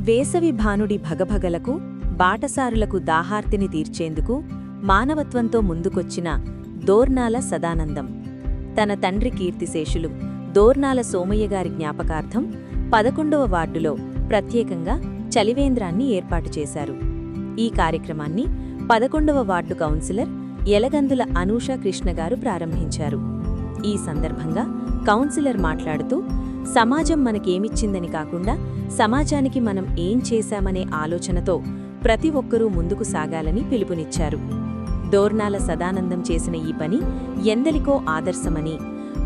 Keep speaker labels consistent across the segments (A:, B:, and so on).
A: వేసవి భానుడి భగభగలకు బాటసారులకు దాహార్తిని తీర్చేందుకు మానవత్వంతో ముందుకొచ్చిన దోర్నాల సదానందం తన తండ్రి కీర్తిశేషులు దోర్నాల సోమయ్యగారి జ్ఞాపకార్థం 11వ వార్డులో ప్రత్యేకంగా చలివేంద్రాన్ని ఏర్పాటు చేశారు. ఈ కార్యక్రమాన్ని 11వ వార్డు కౌన్సిలర్ యలగందుల అనూష కృష్ణగారు ప్రారంభించారు. ఈ సందర్భంగా కౌన్సిలర్ మాట్లాడుతూ, సమాజం మనకేమిచ్చిందని కాకుండా సమాజానికి మనం ఏం చేశామనే ఆలోచనతో ప్రతి ఒక్కరూ ముందుకు సాగాలని పిలుపునిచ్చారు. దోర్నాల సదానందం చేసిన ఈ పని ఎందరికో ఆదర్శమని,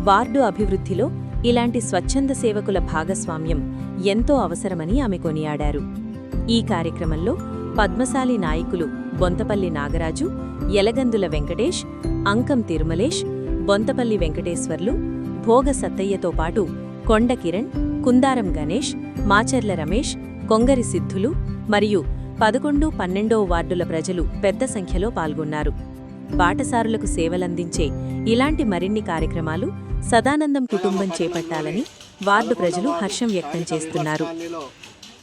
A: వార్డు అభివృద్ధిలో ఇలాంటి స్వచ్ఛంద సేవకుల భాగస్వామ్యం ఎంతో అవసరమని ఆమె కొనియాడారు. ఈ కార్యక్రమంలో పద్మశాలి నాయకులు బొంతపల్లి నాగరాజు, యలగందుల వెంకటేష్, అంకం తిరుమలేష్, బొంతపల్లి వెంకటేశ్వర్లు, భోగ సత్తయ్యతో పాటు కొండ కిరణ్, కుందారం గణేష్, మాచర్ల రమేష్, కొంగరి సిద్ధులు మరియు 11, 12వ వార్డుల ప్రజలు పెద్ద సంఖ్యలో పాల్గొన్నారు. బాటసారులకు సేవలందించే ఇలాంటి మరిన్ని కార్యక్రమాలు సదానందం కుటుంబం చేపట్టాలని వార్డు ప్రజలు హర్షం వ్యక్తం చేస్తున్నారు.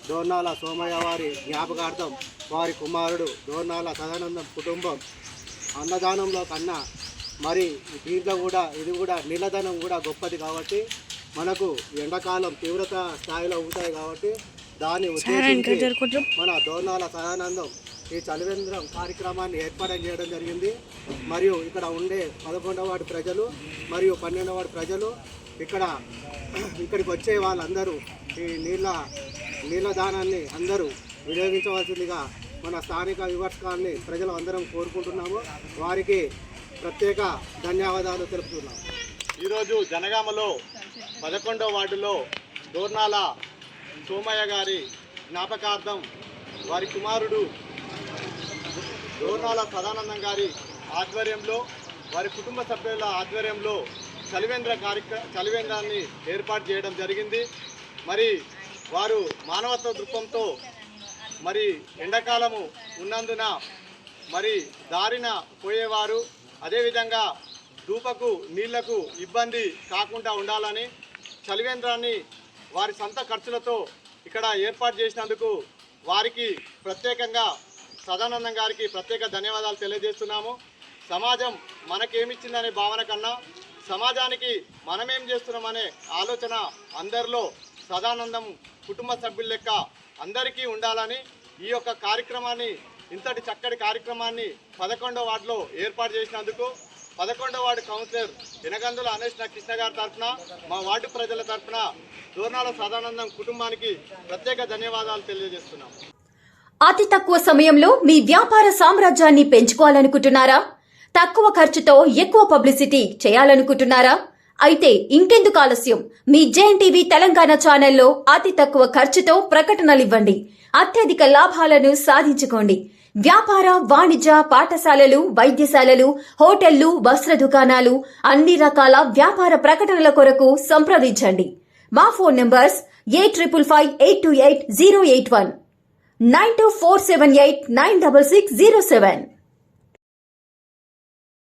B: దోర్నాల సోమయ్య వారి జ్ఞాపకార్థం వారి కుమారుడు దోర్నాల సదానందం కుటుంబం అన్నదానంలో కన్నా మరి దీంట్లో కూడా ఇది కూడా నీలధనం కూడా గొప్పది కాబట్టి మనకు ఎండాకాలం తీవ్రత స్థాయిలో ఉంటాయి కాబట్టి దాన్ని ఉద్దేశించి మన దోర్నాల సదానందం ఈ చలివేంద్రం కార్యక్రమాన్ని ఏర్పాటు చేయడం జరిగింది. మరియు ఇక్కడ ఉండే 11వ వార్డు ప్రజలు మరియు 12వ వార్డు ప్రజలు ఇక్కడికి వచ్చే వాళ్ళందరూ ఈ నీళ్ళదానాన్ని అందరూ వినియోగించవలసిందిగా మన స్థానిక వివర్తకాన్ని ప్రజలు అందరం కోరుకుంటున్నాము. వారికి ప్రత్యేక ధన్యవాదాలు తెలుపుతున్నాము. ఈరోజు జనగామలో 11వ వార్డులో దోర్నాల సోమయ్య గారి జ్ఞాపకార్థం వారి కుమారుడు దోర్నాల సదానందం గారి ఆధ్వర్యంలో, వారి కుటుంబ సభ్యుల ఆధ్వర్యంలో చలివేంద్రాన్ని ఏర్పాటు చేయడం జరిగింది. మరి వారు మానవత్వ దృక్పథంతో మరి ఎండాకాలము ఉన్నందున మరి దారిన పోయేవారు అదేవిధంగా ధూపకు నీళ్లకు ఇబ్బంది కాకుండా ఉండాలని చలివేంద్రాన్ని వారి సొంత ఖర్చులతో ఇక్కడ ఏర్పాటు చేసినందుకు వారికి ప్రత్యేకంగా సదానందం గారికి ప్రత్యేక ధన్యవాదాలు తెలియజేస్తున్నాము. సమాజం మనకేమిచ్చిందనే భావన కన్నా సమాజానికి మనమేం చేస్తున్నామనే ఆలోచన అందరిలో సదానందం కుటుంబ సభ్యుల లెక్క అందరికీ ఉండాలని ఈ యొక్క కార్యక్రమాన్ని ఇంతటి చక్కటి కార్యక్రమాన్ని 11వ వార్డులో ఏర్పాటు చేసినందుకు 11వ వార్డు కౌన్సిలర్ యలగందుల అనూష కృష్ణ గారి తరఫున మా వార్డు ప్రజల తరఫున దోర్నాల సదానందం కుటుంబానికి ప్రత్యేక ధన్యవాదాలు తెలియజేస్తున్నాం.
C: అతి తక్కువ సమయంలో మీ వ్యాపార సామ్రాజ్యాన్ని పెంచుకోవాలనుకుంటున్నారా? తక్కువ ఖర్చుతో ఎక్కువ పబ్లిసిటీ చేయాలనుకుంటున్నారా? అయితే ఇంకెందుకు ఆలస్యం? మీ జేఎన్టీవీ తెలంగాణ ఛానల్లో అతి తక్కువ ఖర్చుతో ప్రకటనలివ్వండి. అత్యధిక లాభాలను సాధించుకోండి. వ్యాపార, వాణిజ్య, పాఠశాలలు, వైద్యశాలలు, హోటళ్లు, వస్త్ర దుకాణాలు, అన్ని రకాల వ్యాపార ప్రకటనల కొరకు సంప్రదించండి. మా ఫోన్ నంబర్స్ 8558288081, 9247896607.